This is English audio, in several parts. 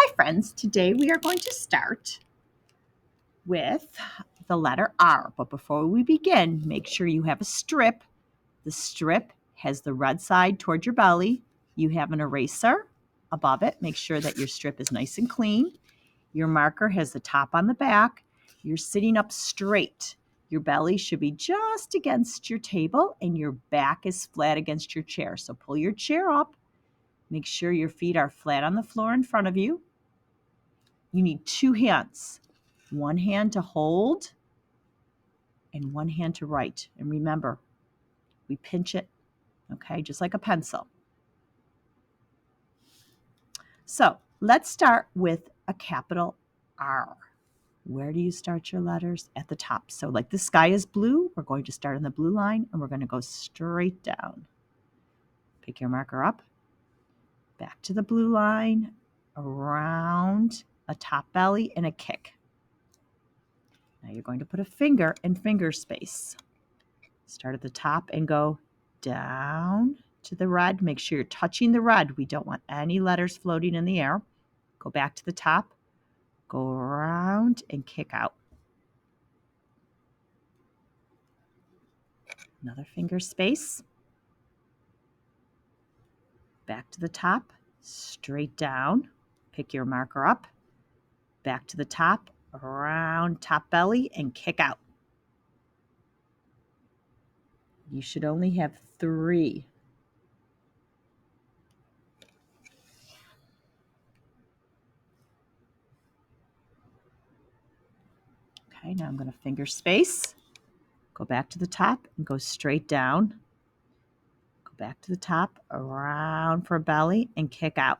Hi friends, today we are going to start with the letter R. But before we begin, make sure you have a strip. The strip has the red side toward your belly. You have an eraser above it. Make sure that your strip is nice and clean. Your marker has the top on the back. You're sitting up straight. Your belly should be just against your table and your back is flat against your chair. So pull your chair up. Make sure your feet are flat on the floor in front of you. You need two hands, one hand to hold and one hand to write. And remember, we pinch it, okay, just like a pencil. So let's start with a capital R. Where do you start your letters? At the top. So like the sky is blue, we're going to start on the blue line and we're going to go straight down. Pick your marker up, back to the blue line, around a top belly and a kick. Now you're going to put a finger in finger space. Start at the top and go down to the red. Make sure you're touching the red. We don't want any letters floating in the air. Go back to the top, go around and kick out. Another finger space. Back to the top, straight down. Pick your marker up, back to the top, around top belly and kick out. You should only have 3. Okay, now I'm going to finger space. Go back to the top and go straight down. Go back to the top, around for belly and kick out.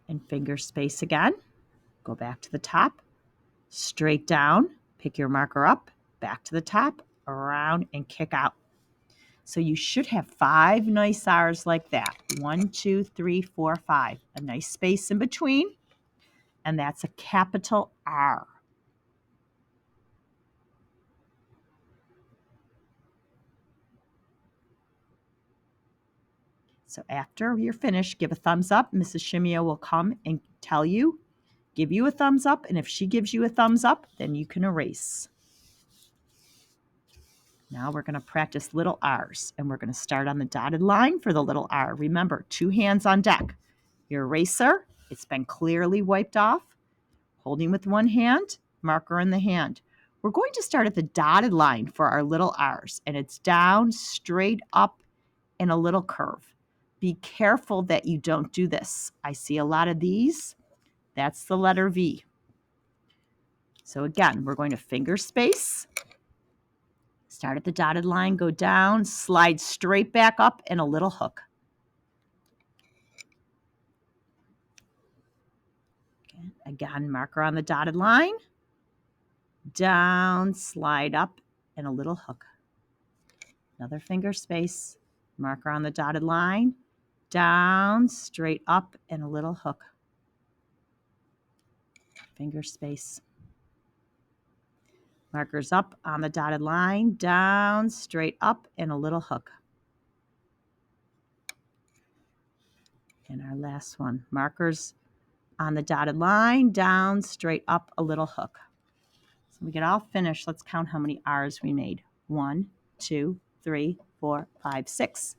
And finger space again. Go back to the top, straight down, pick your marker up, back to the top, around and kick out. So you should have 5 nice R's like that. 1, 2, 3, 4, 5. A nice space in between. And that's a capital R. So after you're finished, give a thumbs up. Mrs. Shimio will come and tell you, give you a thumbs up. And if she gives you a thumbs up, then you can erase. Now we're going to practice little R's, and we're going to start on the dotted line for the little R. Remember, 2 hands on deck. Your eraser, it's been clearly wiped off. Holding with one hand, marker in the hand. We're going to start at the dotted line for our little R's, and it's down, straight up, and a little curve. Be careful that you don't do this. I see a lot of these. That's the letter V. So again, we're going to finger space. Start at the dotted line, go down, slide straight back up, and a little hook. Again, marker on the dotted line, down, slide up, and a little hook. Another finger space, marker on the dotted line, down, straight up, and a little hook. Finger space. Markers up on the dotted line, down, straight up, and a little hook. And our last one, markers on the dotted line, down, straight up, a little hook. So we get all finished. Let's count how many R's we made. 1, 2, 3, 4, 5, 6.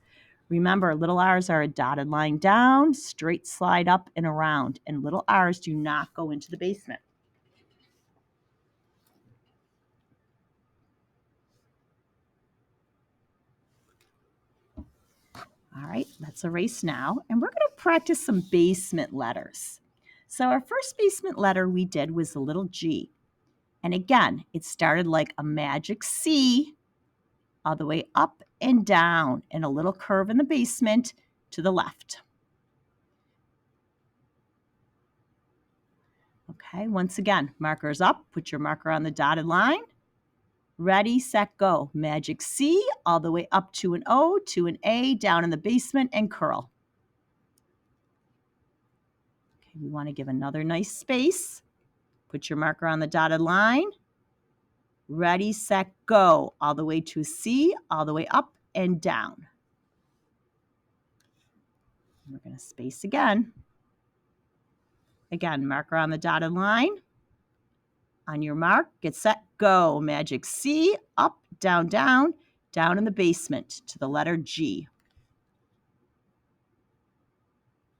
Remember, little R's are a dotted line down, straight slide up and around, and little R's do not go into the basement. All right, let's erase now, and we're going to practice some basement letters. So our first basement letter we did was the little G. And again, it started like a magic C all the way up and down and a little curve in the basement to the left. Okay, once again, markers up, put your marker on the dotted line. Ready, set, go. Magic C all the way up to an O, to an A, down in the basement, and curl. Okay, we want to give another nice space. Put your marker on the dotted line. Ready, set, go. All the way to C, all the way up and down. We're going to space again. Again, marker on the dotted line. On your mark, get set, go. Magic C, up, down, down, down in the basement to the letter G.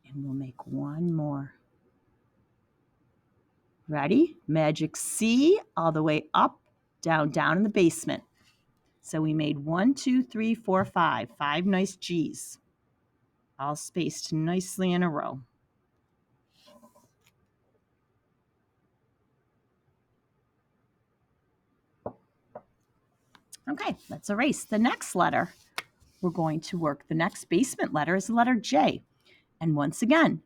And we'll make one more. Ready? Magic C, all the way up, down, down in the basement. So we made 1, 2, 3, 4, 5. 5 nice G's, all spaced nicely in a row. Okay, let's erase the next letter. We're going to work the next basement letter is the letter J. And once again,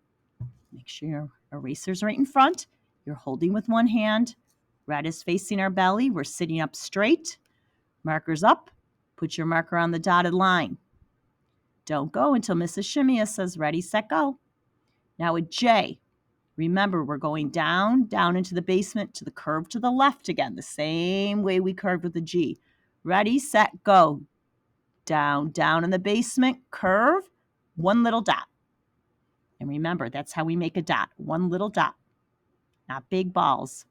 make sure your eraser's right in front. You're holding with one hand. Red is facing our belly. We're sitting up straight. Marker's up. Put your marker on the dotted line. Don't go until Mrs. Shimia says ready, set, go. Now with J, remember we're going down, down into the basement to the curve to the left again, the same way we curved with the G. Ready, set, go. Down, down in the basement, curve, one little dot. And remember, that's how we make a dot, one little dot, not big balls.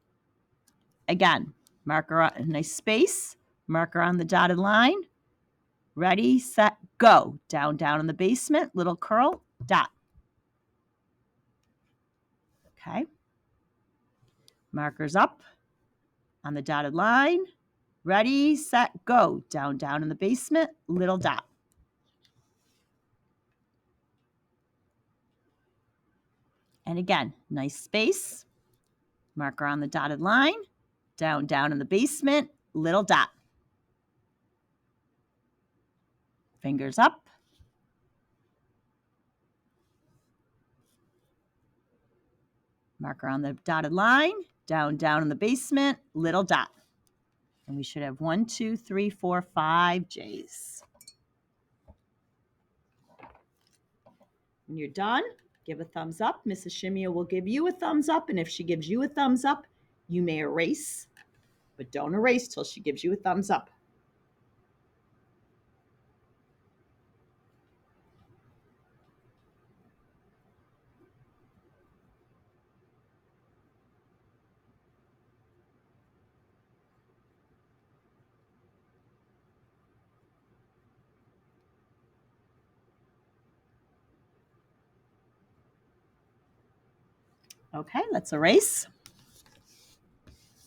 Again, marker on a nice space, marker on the dotted line. Ready, set, go. Down, down in the basement, little curl, dot. Okay. Markers up on the dotted line. Ready, set, go. Down, down in the basement, little dot. And again, nice space. Marker on the dotted line. Down, down in the basement, little dot. Fingers up. Marker on the dotted line. Down, down in the basement, little dot. And we should have 1, 2, 3, 4, 5 J's. When you're done, give a thumbs up. Mrs. Shimia will give you a thumbs up. And if she gives you a thumbs up, you may erase. But don't erase till she gives you a thumbs up. Okay, let's erase.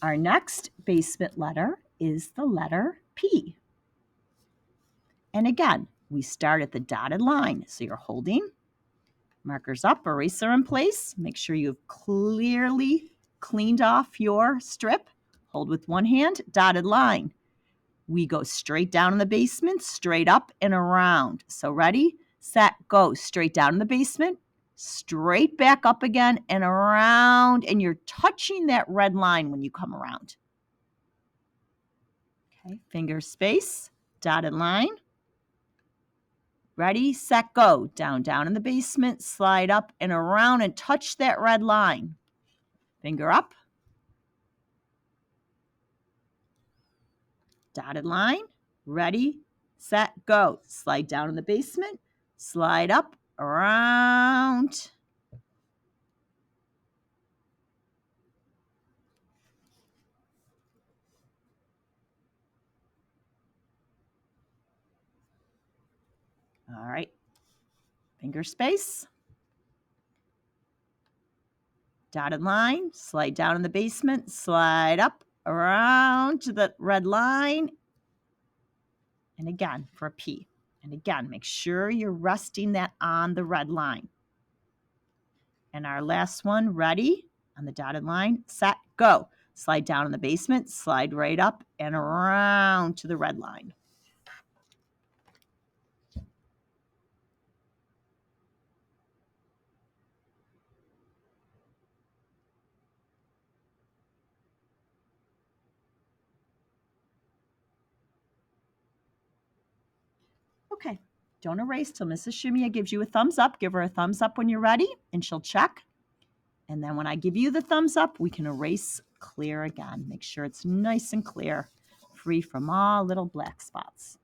Our next basement letter is the letter P. And again, we start at the dotted line. So you're holding, markers up, eraser in place. Make sure you've clearly cleaned off your strip. Hold with one hand, dotted line. We go straight down in the basement, straight up and around. So ready, set, go. Straight down in the basement, straight back up again and around. And you're touching that red line when you come around. Okay, finger space, dotted line. Ready, set, go. Down, down in the basement, slide up and around and touch that red line. Finger up. Dotted line. Ready, set, go. Slide down in the basement, slide up, around. All right. Finger space. Dotted line, slide down in the basement, slide up, around to the red line. And again, for a P. And again, make sure you're resting that on the red line. And our last one, ready, on the dotted line, set, go. Slide down in the basement, slide right up and around to the red line. Okay, don't erase till Mrs. Shimia gives you a thumbs up. Give her a thumbs up when you're ready, and she'll check. And then when I give you the thumbs up, we can erase clear again. Make sure it's nice and clear, free from all little black spots.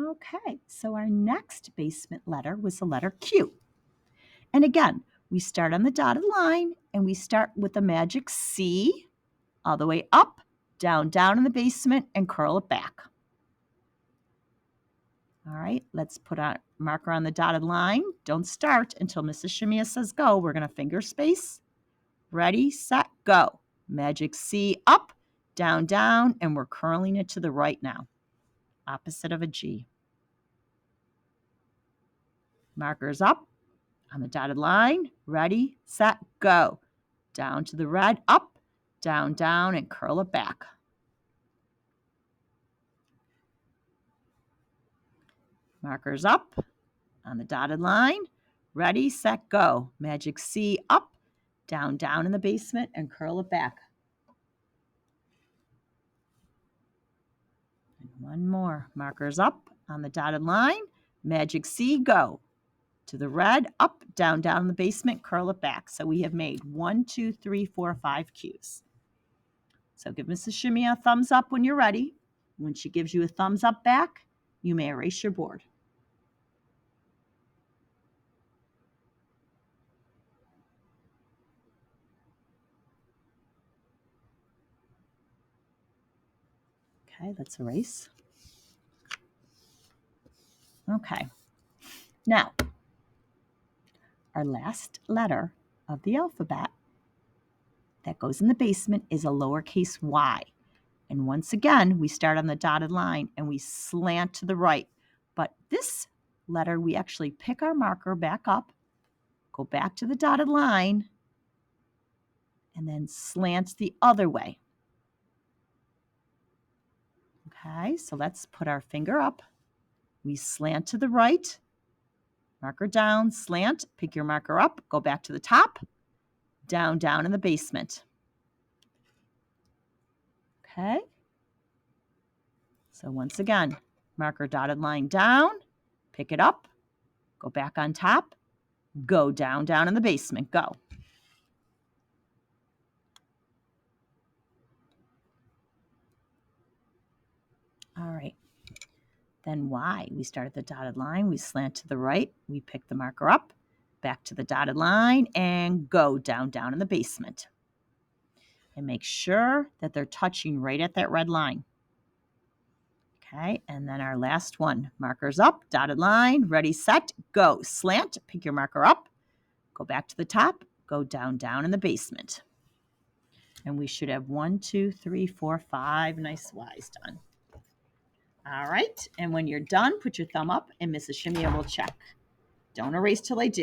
Okay, so our next basement letter was the letter Q. And again, we start on the dotted line and we start with the magic C all the way up, down, down in the basement and curl it back. All right, let's put a marker on the dotted line. Don't start until Mrs. Shimia says go. We're going to finger space. Ready, set, go. Magic C up, down, down, and we're curling it to the right now. Opposite of a G. Markers up on the dotted line. Ready, set, go. Down to the red, up, down, down, and curl it back. Markers up on the dotted line. Ready, set, go. Magic C up, down, down in the basement, and curl it back. And one more. Markers up on the dotted line. Magic C, go. To the red, up, down, down in the basement, curl it back. So we have made 1, 2, 3, 4, 5 Qs. So give Mrs. Shimia a thumbs up when you're ready. When she gives you a thumbs up back, you may erase your board. Okay, let's erase. Okay. Now, our last letter of the alphabet that goes in the basement is a lowercase y. And once again, we start on the dotted line and we slant to the right. But this letter, we actually pick our marker back up, go back to the dotted line, and then slant the other way. Okay, so let's put our finger up. We slant to the right, marker down, slant, pick your marker up, go back to the top, down, down in the basement. Okay. So once again, marker dotted line down, pick it up, go back on top, go down, down in the basement, go. All right. Then Y, we start at the dotted line, we slant to the right, we pick the marker up, back to the dotted line, and go down, down in the basement. And make sure that they're touching right at that red line. Okay, and then our last one, markers up, dotted line, ready, set, go. Slant, pick your marker up, go back to the top, go down, down in the basement. And we should have 1, 2, 3, 4, 5 nice Ys done. All right, and when you're done, put your thumb up and Mrs. Shimia will check. Don't erase till I do.